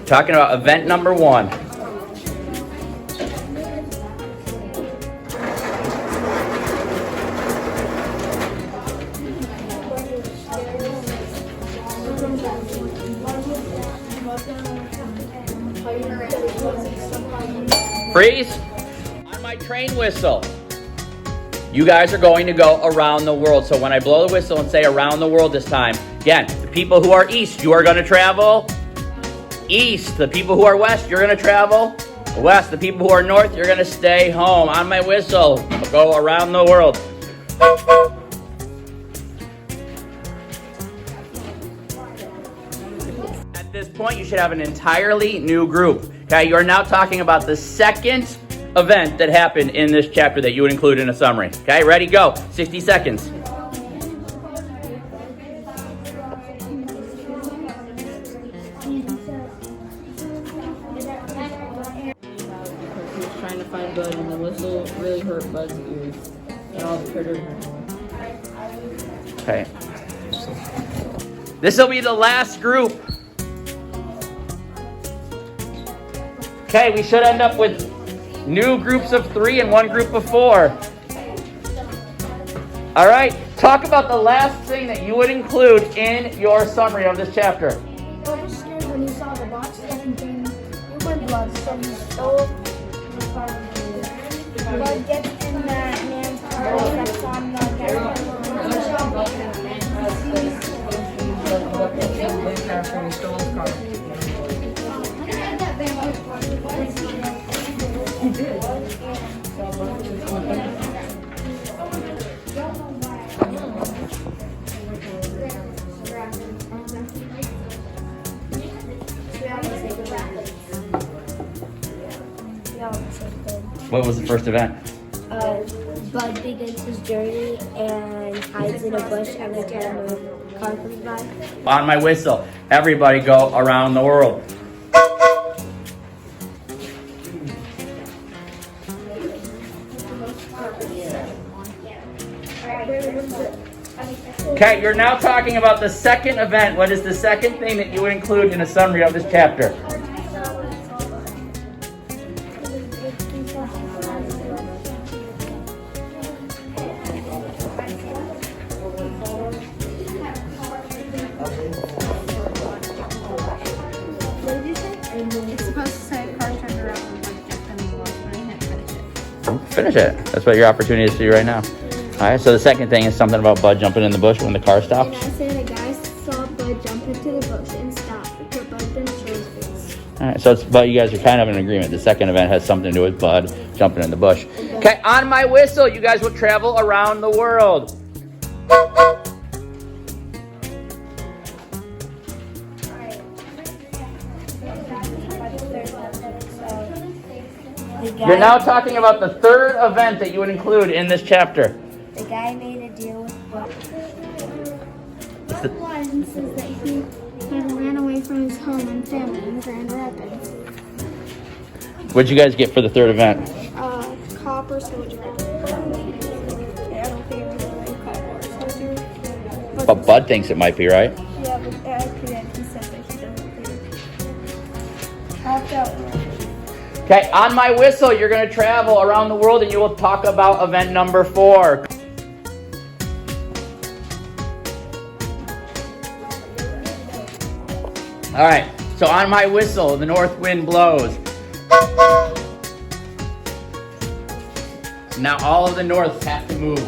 Talking about event number 1. Freeze. On my train whistle, you guys are going to go around the world. So when I blow the whistle and say around the world this time, again, the people who are east, you are going to travel east. The people who are west, you're going to travel west. The people who are north, you're going to stay home. On my whistle, go around the world. At this point, you should have an entirely new group. Okay, you are now talking about the second event that happened in this chapter that you would include in a summary. Okay, ready, go. 60 seconds. He's trying to find Bud, and the whistle really hurt Bud's ears, and all the critters. Okay. This will be the last group. Okay, we should end up with new groups of 3 and 1 group of 4. All right, talk about the last thing that you would include in your summary of this chapter. I was scared when he saw the box that contained human blood, so he stole the car. Blood gets in that man's car that's on the camera. After he stole his car. He did. What was the first event? Bud begins his journey and hides in a bush every time a car comes by. On my whistle, everybody go around the world. Okay, you're now talking about the second event. What is the second thing that you would include in a summary of this chapter? It's supposed to say car turned around and jumped in the water, but I can't finish it. Finish it. That's what your opportunity is to do right now. All right, so the second thing is something about Bud jumping in the bush when the car stops. And I said a guy saw Bud jump into the bush and stop, but Bud didn't show his face. All right, so but you guys are kind of in agreement. The second event has something to do with Bud jumping in the bush. Okay, on my whistle, you guys will travel around the world. You're now talking about the third event that you would include in this chapter. The guy made a deal with Bud. He says that he ran away from his home and family in Grand Rapids. What'd you guys get for the third event? Copper soldier. I don't think it was really copper soldier. But Bud thinks it might be, right? Yeah, but he said that he doesn't think. Helped out. Okay, on my whistle, you're going to travel around the world and you will talk about event number 4. All right, so on my whistle, the north wind blows. Now all of the norths have to move.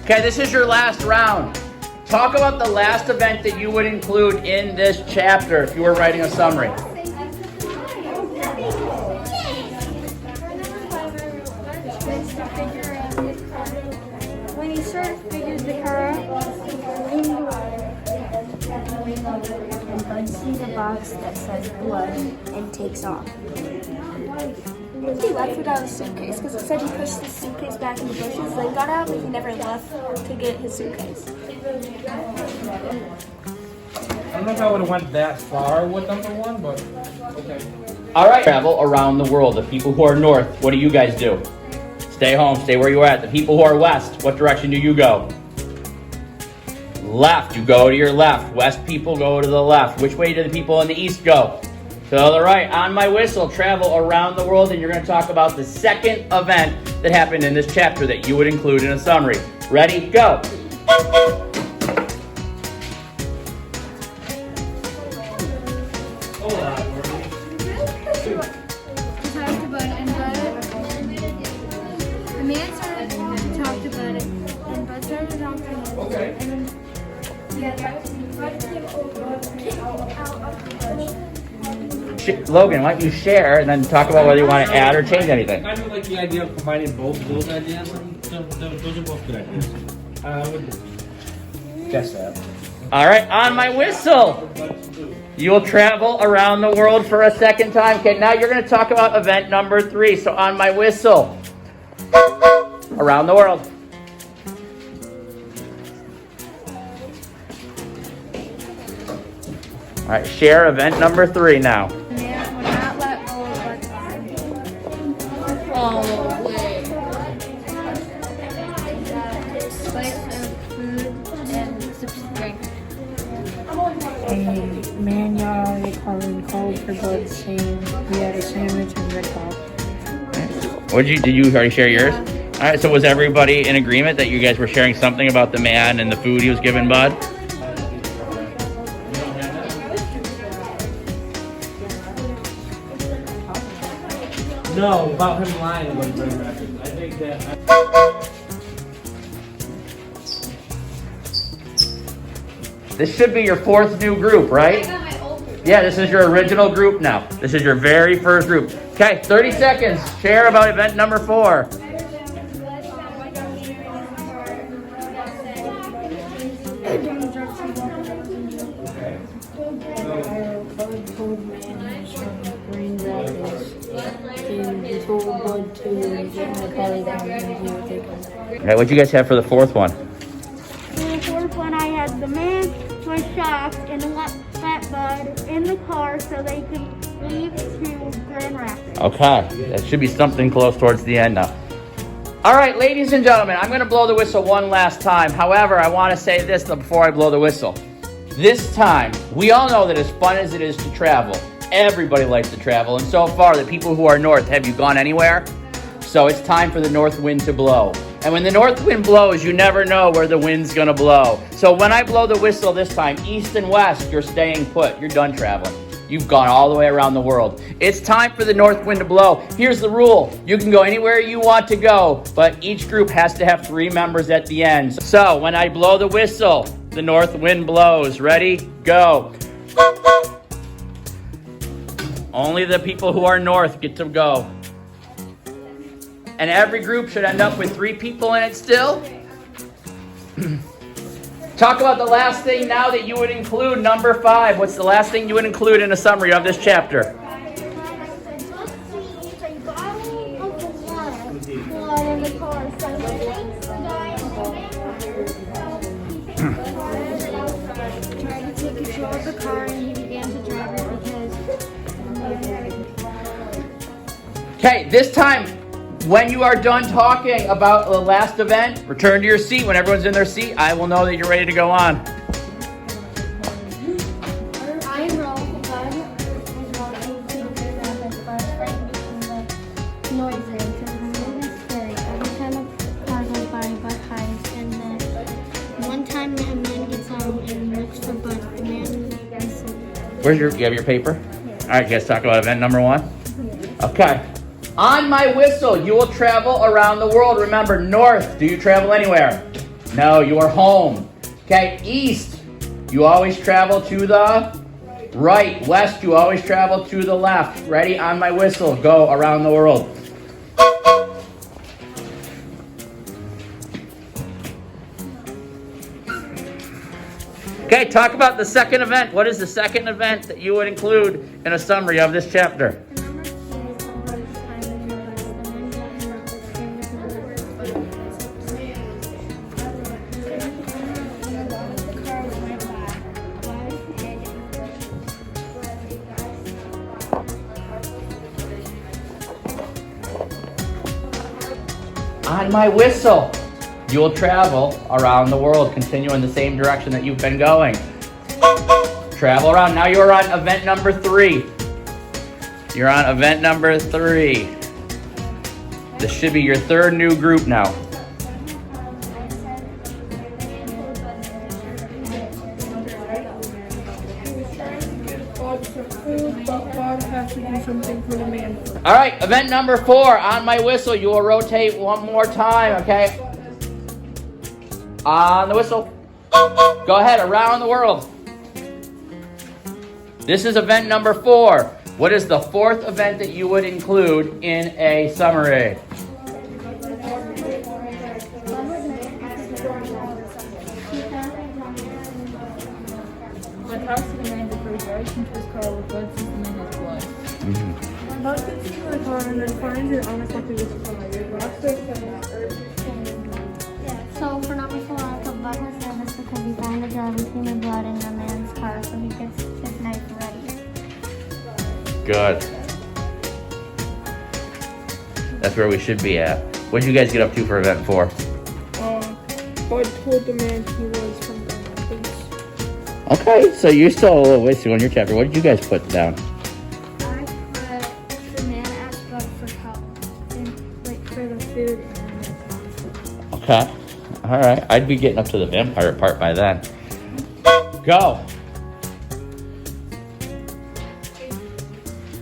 Okay, this is your last round. Talk about the last event that you would include in this chapter if you were writing a summary. When he sort of figured the car out, and Bud sees a box that says blood and takes off. He left without his suitcase because it said he pushed his suitcase back in the bushes, then got out, but he never left to get his suitcase. I don't know if I would have went that far with number 1, but okay. All right, travel around the world. The people who are north, what do you guys do? Stay home. Stay where you're at. The people who are west, what direction do you go? Left. You go to your left. West people go to the left. Which way do the people in the east go? To the right. On my whistle, travel around the world, and you're going to talk about the second event that happened in this chapter that you would include in a summary. Ready? Go. Talked about it, and the man started talked about it, and Bud started talking about it. Okay. And then, Bud came out of the bush. Logan, why don't you share and then talk about whether you want to add or change anything? I do like the idea of combining both of those ideas. Those are both good ideas. I would guess that. All right, on my whistle. You will travel around the world for a second time. Okay, now you're going to talk about event number 3. So on my whistle, around the world. All right, share event number 3 now. Man would not let go of Bud's arm. Oh, wait. Spice of food and some drink. Man yelled out at Carl and called for Bud, saying he had a sandwich and red pop. Did you already share yours? All right, so was everybody in agreement that you guys were sharing something about the man and the food he was giving Bud? No, about him lying was very rapid. I think that. This should be your 4th new group, right? Yeah, this is your original group now. This is your very first group. Okay, 30 seconds. Share about event number 4. Bud told man he was from Grand Rapids, and he told Bud to get in the car with him and he would take him. All right, what'd you guys have for the 4th one? For the fourth one, I had the man was shocked and let Bud in the car so they could leave to Grand Rapids. Okay, that should be something close towards the end now. All right, ladies and gentlemen, I'm going to blow the whistle one last time. However, I want to say this before I blow the whistle. This time, we all know that as fun as it is to travel, everybody likes to travel. And so far, the people who are north, have you gone anywhere? So it's time for the north wind to blow. And when the north wind blows, you never know where the wind's going to blow. So when I blow the whistle this time, east and west, you're staying put. You're done traveling. You've gone all the way around the world. It's time for the north wind to blow. Here's the rule. You can go anywhere you want to go, but each group has to have 3 members at the end. So when I blow the whistle, the north wind blows. Ready? Go. Only the people who are north get to go. And every group should end up with 3 people in it still. Talk about the last thing now that you would include, number 5. What's the last thing you would include in a summary of this chapter? Tried to take control of the car and he began to drive it because Okay, this time, when you are done talking about the last event, return to your seat. When everyone's in their seat, I will know that you're ready to go on. I rolled Bud was walking to Grand Rapids, but frightened from the noises because it's really scary. Every time a car goes by, Bud hides, and then one time a man gets out and looks for Bud. The man is You have your paper? All right, you guys talk about event number 1? Okay. On my whistle, you will travel around the world. Remember, north, do you travel anywhere? No, you are home. Okay, east, you always travel to the right. West, you always travel to the left. Ready? On my whistle, go around the world. Okay, talk about the second event. What is the second event that you would include in a summary of this chapter? On my whistle, you will travel around the world, continue in the same direction that you've been going. Travel around. Now you're on event number 3. You're on event number 3. This should be your 3rd new group now. Bob has to do something for the man. All right, event number 4. On my whistle, you will rotate one more time, okay? On the whistle. Go ahead, around the world. This is event number 4. What is the 4th event that you would include in a summary? But how's the man the first reaction to his car with Bud sees the man has blood? Bud gets into the car and then finds it unexpected with the car. So for number 4, I put Bud was nervous because he found a jar of human blood in the man's car, so he gets his knife ready. Good. That's where we should be at. What did you guys get up to for event 4? Bud told the man he was from the mountains. Okay, so you're still a little ways to go in your chapter. What did you guys put down? I put the man asked Bud for help and like for the food. Okay. All right. I'd be getting up to the vampire part by then. Go.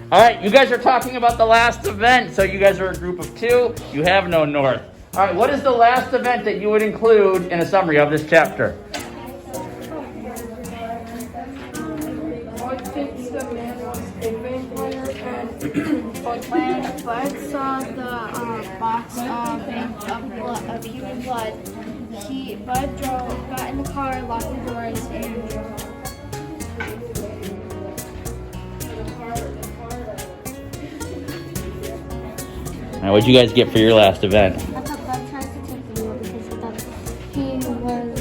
All right. You guys are talking about the last event. So you guys are a group of 2. You have no north. All right. What is the last event that you would include in a summary of this chapter? Bud thinks the man was a vampire and When Bud saw the box of human blood, Bud got in the car, locked the doors, and drove. All right. What did you guys get for your last event? I thought Bud tried to take the wheel because he was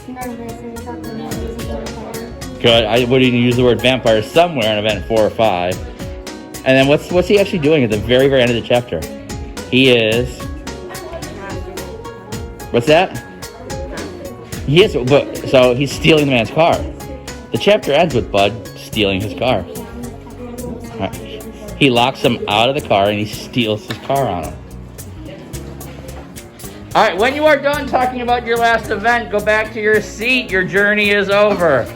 nervous and he thought the man was a vampire. Good. I would even use the word vampire somewhere in event 4 or 5. And then what's he actually doing at the very, very end of the chapter? He is. What's that? He is, but so he's stealing the man's car. The chapter ends with Bud stealing his car. All right. He locks him out of the car and he steals his car on him. All right. When you are done talking about your last event, go back to your seat. Your journey is over.